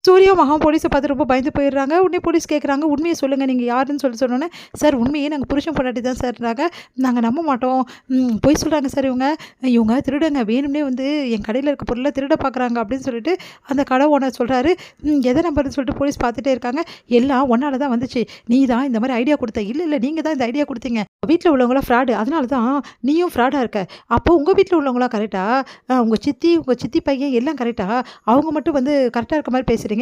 சூர்யா மகா போலீஸ பார்த்து ரொம்ப பயந்து போயிடுறாங்க. உடனே போலீஸ் கேட்குறாங்க, "உண்மைய சொல்லுங்க. நீங்க யாருன்னு சொல்லி சொன்னோனே, சார் உண்மையே நாங்க புருஷன் பொண்டாட்டி தான் சார்ன்றாங்க. நாங்க நம்ப மாட்டோம். பொய் சொல்றாங்க சார் இவங்க. இவங்க திருடங்க. வேணும்னே வந்து என் கடையில இருக்க பொருள திருட பார்க்குறாங்க." அப்படின்னு சொல்லிட்டு அந்த கடை ஓனர் சொல்றாரு. எத நம்புறதுன்னு சொல்லிட்டு போலீஸ் பார்த்துட்டே இருக்காங்க. "எல்லாம் உன்னால தான் வந்துச்சு. நீ தான் இந்த மாரி ஐடியா குடுத்த." "இல்ல, இல்ல. நீங்க தான் இந்த ஐடியா குடுத்தீங்க. வீட்ல உள்ளவங்கலாம் ஃப்ராடு. அதனால தான் நீயும் ஃப்ராடா இருக்க. அப்போ உங்க வீட்ல உள்ளவங்கலாம் கரெக்ட்டா? உங்க சித்தி பையன் எல்லாம் கரெக்ட்டா? அவங்க மட்டும் வந்து கரெக்ட்டா இருக்க மாரி பேசுறீங்க.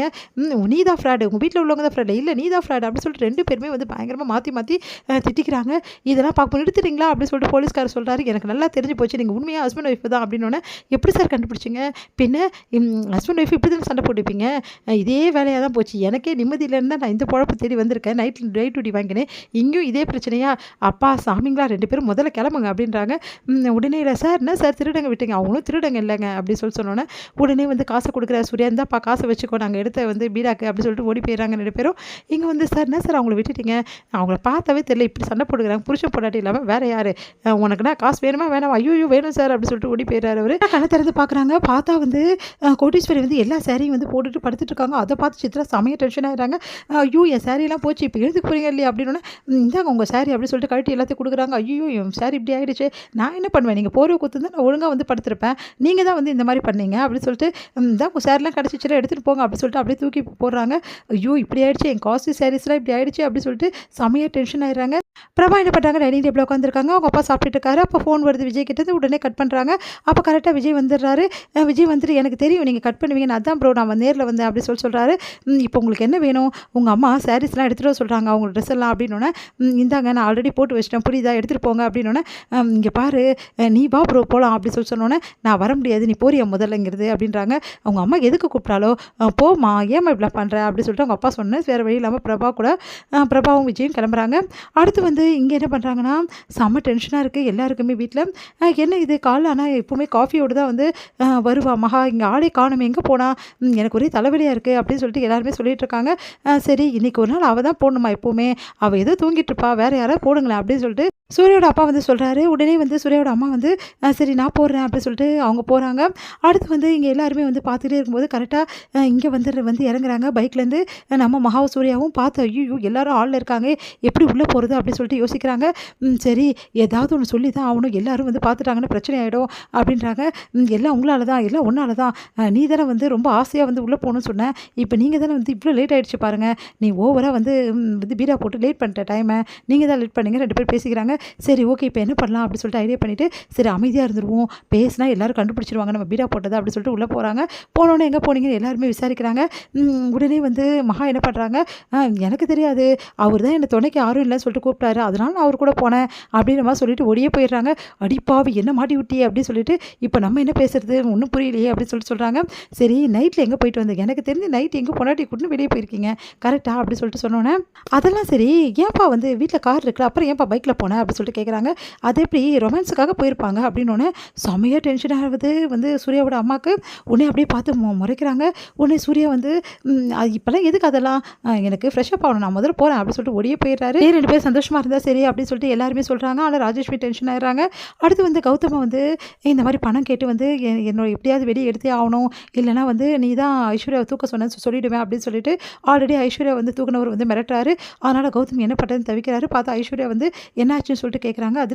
நீ தான் ஃப்ராடு. உங்க வீட்ல உள்ளவங்க தான் ஃப்ராடு. இல்ல நீ தான் ஃப்ராடு." அப்படின்னு சொல்லிட்டு 2 பேருமே வந்து பயங்கரமா மாத்தி மாத்தி திட்டிக்கிறாங்க. "இதெல்லாம் பார்க்க நிறுத்துறீங்களா?" அப்படின்னு சொல்லிட்டு போலீஸ்காரர் சொல்றாரு. "எனக்கு நல்லா தெரிஞ்சு போச்சு. நீங்க உண்மையா ஹஸ்பண்ட் ஒய்ஃப் தான்." அப்படின்னோனே, "எப்படி சார் கண்டுபிடிச்சீங்க?" "பின்ன ஹஸ்பண்ட் ஒய்ஃப் இப்படி தானே சண்டை போட்டுப்பீங்க. இதே வேலையா தான் போச்சு. எனக்கே நிம்மதி இல்லன்னு தான் நான் இந்த பொழப்பு தேடி வந்திருக்கேன். நைட் டியூட்டி வாங்கினேன். இங்கேயும் இதே பிரச்சனையா? அப்பா சாமிங்களா 2 பேரும் முதல்ல கிளம்புங்க." அப்படின்றாங்க. உடனே "இல்ல சார், என்ன சார் திருடங்க விட்டீங்க?" "அவங்களும் திருடங்க இல்லைங்க." அப்படின்னு சொன்னோன்னே, உடனே வந்து காசு கொடுக்குறாரு சூர்யா. "இந்தாப்பா காசை வச்சுக்கோ. நாங்கள் எடுத்த வந்து பீடாக்கு." அப்படின்னு சொல்லிட்டு ஓடி போயிடுறாங்க 2 பேரும். இங்க வந்து, "சார் என்ன சார் அவங்கள விட்டுட்டீங்க? அவங்கள பார்த்தாவே தெரியல. இப்படி சண்டை போட்டுக்கிறாங்க. புருஷன் பொண்டாட்டி இல்லாம வேற யாரு? உனக்குன்னா காசு வேணுமா வேணாமா?" "ஐய்யய்யோ! வேணும் சார்." அப்படின்னு சொல்லிட்டு ஓடி போயிடுறாரு அவரு. கண்ண திறந்து பார்க்குறாங்க. பார்த்தா வந்து கோடீஸ்வரி வந்து எல்லா சாரியும் வந்து போட்டுட்டு படுத்துட்டு இருக்காங்க. அத பார்த்து சித்ரா செமையா டென்ஷன் ஆயிடுறாங்க. "ஐயோ! என் சாரியெல்லாம் போச்சு. இப்ப எழுந்துக்க போறீங்க இல்லையா?" அப்படின்னோனே, "இந்தாங்க உங்க சாரி." அப்படின்னு சொல்லிட்டு கழட்டி எல்லாத்தையும் குடுக்குறாங்க. "ஐய்யய்யோ! என் சாரி இப்படி ஆயிடுச்சே. நான் என்ன பண்ணுவேன்? நீங்க போர்வ குடுத்துருந்தா நான் ஒழுங்கா வந்து படுத்திருப்பேன். நீங்க தான் வந்து இந்த மாரி பண்ணீங்க." அப்படின்னு சொல்லிட்டு, "இந்தா உங்க சாரிலாம் கிடைச்சிச்சுல எடுத்துட்டு போங்க." அப்படின்னு சொல்லிட்டு அப்படியே தூக்கி போடுறாங்க. ஐயோ! இப்படி ஆயிடுச்சு. என் காஸ்ட்லி சாரீஸ்லாம் இப்படி ஆயிடுச்சு அப்படின்னு சொல்லிட்டு செமையா டென்ஷன் ஆயிடுறாங்க. பிரபா என்ன பண்றாங்க, டைனிங் டேபிள்ல உட்காந்துருக்காங்க. அவங்க அப்பா சாப்பிட்டுட்டு இருக்காரு. அப்போ ஃபோன் வருது விஜய் கிட்டேருந்து. உடனே கட் பண்றாங்க. அப்போ கரெக்ட்டா விஜய் வந்துடுறாரு. விஜய் வந்துட்டு, "எனக்கு தெரியும் நீங்க கட் பண்ணுவீங்கன்னு. அதான் ப்ரோ நான் நேர்ல வந்தேன்." அப்படின்னு சொல்றாரு. "இப்போ உங்களுக்கு என்ன வேணும்? உங்க அம்மா சாரீஸ்லாம் எடுத்துட்டு வர சொல்றாங்க. அவங்க ட்ரெஸ் எல்லாம்." அப்படின்னோனே, "இந்தாங்க நான் ஆல்ரெடி போட்டு வச்சுட்டேன். புரியுதா? எடுத்துட்டு போங்க." அப்படின்னோனே, "இங்க பாரு நீ வா ப்ரோ போலாம்." அப்படி சொன்னோனே, "நான் வர முடியாது. நீ போறியா முதல்லங்கிறது." அப்படின்றாங்க. அவங்க அம்மா எதுக்கு கூப்பிட்டாலோ, "போம்மா ஏம்மா இப்படிலாம் பண்ற?" அப்படின்னு சொல்லிட்டு அவங்க அப்பா சொன்னேன். வேற வழி இல்லாம பிரபா கூட பிரபாவும் விஜயும் கிளம்புறாங்க. அடுத்து வந்து இங்க என்ன பண்றாங்கன்னா, செம்ம டென்ஷனா இருக்கு எல்லாருக்குமே வீட்ல. என்ன இது காலைல ஆனா எப்பவுமே காஃபியோட தான் வந்து வருவா மகா. இங்க ஆளே காணோமே, எங்க போனா? எனக்கு ஒரே தலைவலியா இருக்கு." அப்படின்னு சொல்லிட்டு எல்லாருமே சொல்லிட்டு இருக்காங்க. சரி இன்னைக்கு ஒரு நாள் அவ தான் போடணுமா எப்பவுமே? அவ ஏதோ தூங்கிட்டு இருப்பா. வேற யாராவது போடுங்களேன்." அப்படின்னு சொல்லிட்டு சூர்யாவோட அப்பா வந்து சொல்றாரு. உடனே வந்து சூர்யாவோட அம்மா வந்து, சரி நான் போடுறேன்." அப்படின்னு சொல்லிட்டு அவங்க போறாங்க. அடுத்து வந்து இங்க எல்லாருமே வந்து பார்த்துட்டே இருக்கும்போது கரெக்ட்டா இங்க வந்து இறங்குறாங்க பைக்லேருந்து. நம்ம மகாவும் சூர்யாவும் பார்த்து, ஐய்யய்யோ! எல்லாரும் ஹால்ல இருக்காங்க. எப்படி உள்ள போறது? அப்படின்னு சொல்லிட்டு யோசிக்கிறாங்க. சரி ஏதாவது ஒண்ணு சொல்லி தான் ஆவணும். எல்லாரும் வந்து பார்த்துட்டாங்கன்னா பிரச்சனை ஆயிடும் அப்படின்றாங்க. எல்லாம் உங்களால தான், எல்லாம் உன்னால தான். நீ தானே வந்து ரொம்ப ஆசையா வந்து உள்ள போணும்னு சொன்ன. இப்ப நீங்க தானே வந்து இவ்ளோ லேட் ஆயிடுச்சு பாருங்க. நீ ஓவரா வந்து வந்து பீடா போட்டு லேட் பண்ணிட்ட டைம. நீங்க தான் லேட் பண்ணீங்க." 2 பேரும் பேசிக்கிறாங்க. சரி ஓகே இப்ப என்ன பண்ணலாம் அப்படின்னு சொல்லிட்டு ஐடியா பண்ணிட்டு, சரி அமைதியா இருந்துருவோம். பேசினா எல்லாரும் கண்டுபிடிச்சிருவாங்க நம்ம பீடா போட்டத அப்படின்னு சொல்லிட்டு உள்ள போறாங்க. போனோனே எங்க போனீங்கன்னு எல்லாருமே விசாரிக்கிறாங்க. உடனே வந்து மகா என்ன பண்றாங்க, "எனக்கு தெரியாது. அவர் தான் என்ன துணைக்கு யாரும் இல்லன்னு சொல்லிட்டு கூப்பிட்டாரு. அதனால நான் அவர் கூட போனேன்." அப்படின்ற மாரி சொல்லிட்டு ஓடியே போயிடுறாங்க. "அடி பாவி! என்ன மாட்டி விட்டியே?" அப்படின்னு சொல்லிட்டு, "இப்ப நம்ம என்ன பேசுறது? ஒண்ணும் புரியலையே." அப்படின்னு சொல்லிட்டு சொல்றாங்க. "சரி நைட்ல எங்க போயிட்டு வந்தீங்க? எனக்கு தெரிஞ்சு நைட் எங்க பொண்டாட்டிய கூட்டின்னு வெளிய போயிருக்கீங்க. கரெக்ட்டா?" அப்படின்னு சொல்லிட்டு சொன்னோனே, "அதெல்லாம் சரி. ஏன்பா வந்து வீட்ல கார் இருக்குல்ல. அப்புறம் ஏன்பா பைக்ல போன?" அப்படின்னு சொல்லிட்டு கேட்குறாங்க. "அது எப்படி ரொமான்ஸுக்காக போயிருப்பாங்க." அப்படின்னோனே செமையா டென்ஷன் ஆகுது வந்து சூர்யாவோட அம்மாக்கு. உடனே அப்படியே பார்த்து முறைக்கிறாங்க. உடனே சூர்யா வந்து, இப்பலாம் எதுக்கு அதெல்லாம்? எனக்கு ஃப்ரெஷ் அப் ஆகணும். நான் முதல்ல போறேன்." அப்படின்னு சொல்லிட்டு ஓடியே போயிடுறாரு. 2 பேரும் சந்தோஷமா இருந்தா சரி அப்படின்னு சொல்லிட்டு எல்லாருமே சொல்றாங்க. ஆனா ராஜேஷ்மி டென்ஷன் ஆயிடுறாங்க. அடுத்து வந்து கௌதம வந்து இந்த மாரி பணம் கேட்டு வந்து என்னோட எப்படியாவது வெளிய எடுத்தே ஆவணும். இல்லன்னா வந்து நீ தான் ஐஸ்வர்யாவ தூக்க சொன்னேன்னு சொல்லிடுவேன் அப்படின்னு சொல்லிட்டு ஆல்ரெடி ஐஸ்வர்யா வந்து தூக்குனவர் வந்து மிரட்டுறாரு. அதனால கௌதம் என்ன பண்றதுன்னு தவிக்கிறாரு. பார்த்தா ஐஸ்வர்யா வந்து என்னாச்சுன்னு சொல்லிட்டு கேட்குறாங்க. அதிர்ச்சி